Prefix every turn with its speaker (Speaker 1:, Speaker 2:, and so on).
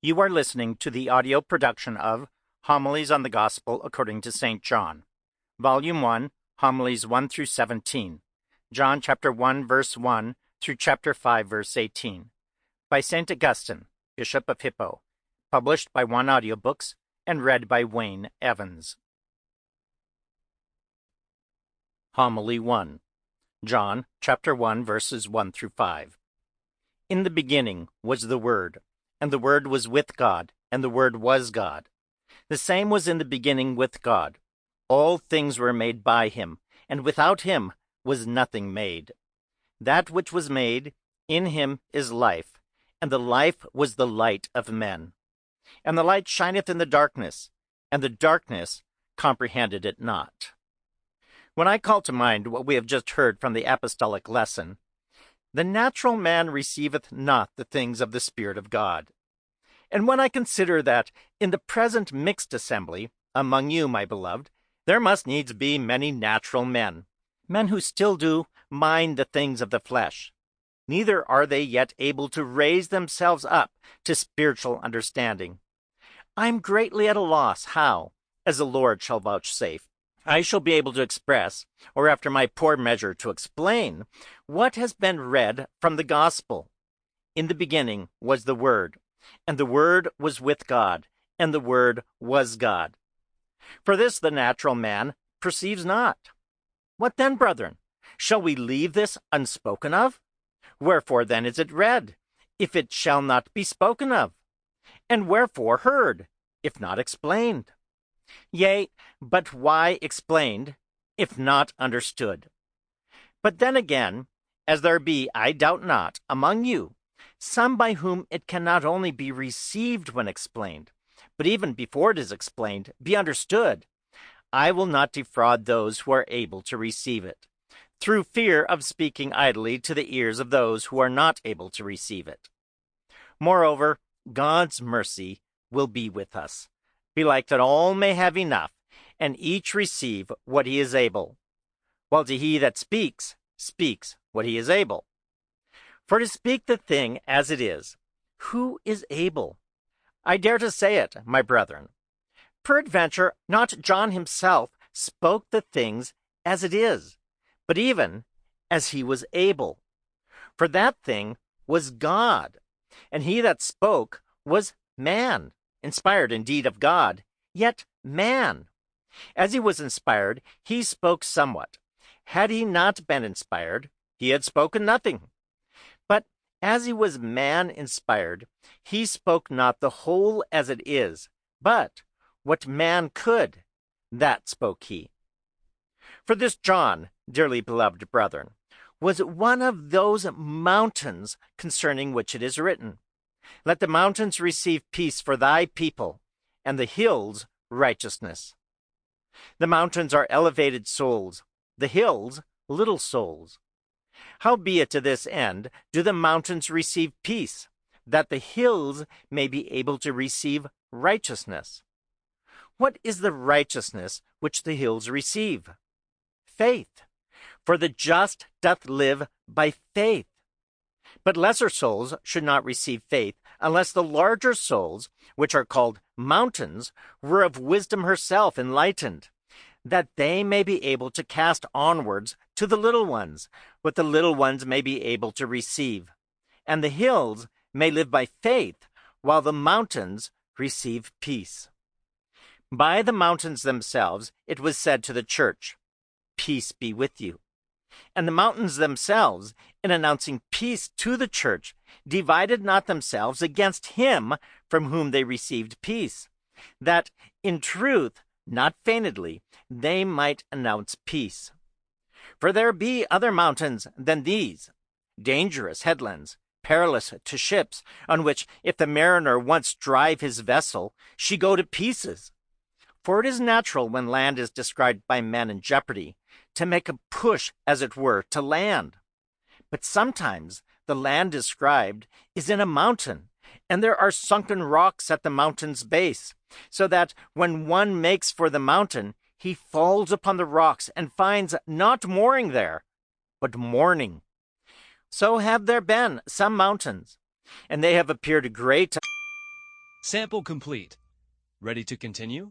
Speaker 1: You are listening to the audio production of Homilies on the Gospel according to St. John, Volume 1, Homilies 1 through 17, John chapter 1, verse 1 through chapter 5, verse 18, by St. Augustine, Bishop of Hippo, published by One Audiobooks and read by Wayne Evans. Homily 1, John chapter 1, verses 1 through 5. In the beginning was the Word, and the Word was with God, and the Word was God. The same was in the beginning with God. All things were made by him, and without him was nothing made. That which was made, in him is life, and the life was the light of men. And the light shineth in the darkness, and the darkness comprehended it not. When I call to mind what we have just heard from the apostolic lesson, the natural man receiveth not the things of the Spirit of God. And when I consider that in the present mixed assembly, among you, my beloved, there must needs be many natural men who still do mind the things of the flesh, neither are they yet able to raise themselves up to spiritual understanding, I am greatly at a loss how, as the Lord shall vouchsafe, I shall be able to express, or after my poor measure to explain, what has been read from the Gospel. In the beginning was the Word, and the Word was with God, and the Word was God. For this the natural man perceives not. What then, brethren? Shall we leave this unspoken of? Wherefore then is it read, if it shall not be spoken of? And wherefore heard, if not explained? Yea, but why explained, if not understood? But then again, as there be, I doubt not, among you, some by whom it can not only be received when explained, but even before it is explained, be understood, I will not defraud those who are able to receive it, through fear of speaking idly to the ears of those who are not able to receive it. Moreover, God's mercy will be with us, belike that all may have enough, and each receive what he is able, while to he that speaks what he is able. For to speak the thing as it is, who is able? I dare to say it, my brethren. Peradventure, not John himself spoke the things as it is, but even as he was able. For that thing was God, and he that spoke was man, inspired indeed of God, yet man. As he was inspired, he spoke somewhat. Had he not been inspired, he had spoken nothing. But as he was man inspired, he spoke not the whole as it is, but what man could, that spoke he. For this John, dearly beloved brethren, was one of those mountains concerning which it is written, Let the mountains receive peace for thy people, and the hills righteousness. The mountains are elevated souls, the hills little souls. Howbeit to this end do the mountains receive peace, that the hills may be able to receive righteousness. What is the righteousness which the hills receive? Faith. For the just doth live by faith. But lesser souls should not receive faith, unless the larger souls, which are called mountains, were of wisdom herself enlightened, that they may be able to cast onwards to the little ones, what the little ones may be able to receive. And the hills may live by faith, while the mountains receive peace. By the mountains themselves it was said to the church, Peace be with you. And the mountains themselves, in announcing peace to the church, divided not themselves against him from whom they received peace, that, in truth, not feignedly, they might announce peace. For there be other mountains than these, dangerous headlands, perilous to ships, on which, if the mariner once drive his vessel, she go to pieces. For it is natural, when land is described by men in jeopardy, to make a push, as it were, to land. But sometimes the land described is in a mountain, and there are sunken rocks at the mountain's base, so that when one makes for the mountain, he falls upon the rocks and finds not mooring there, but mourning. So have there been some mountains, and they have appeared great
Speaker 2: Sample complete. Ready to continue?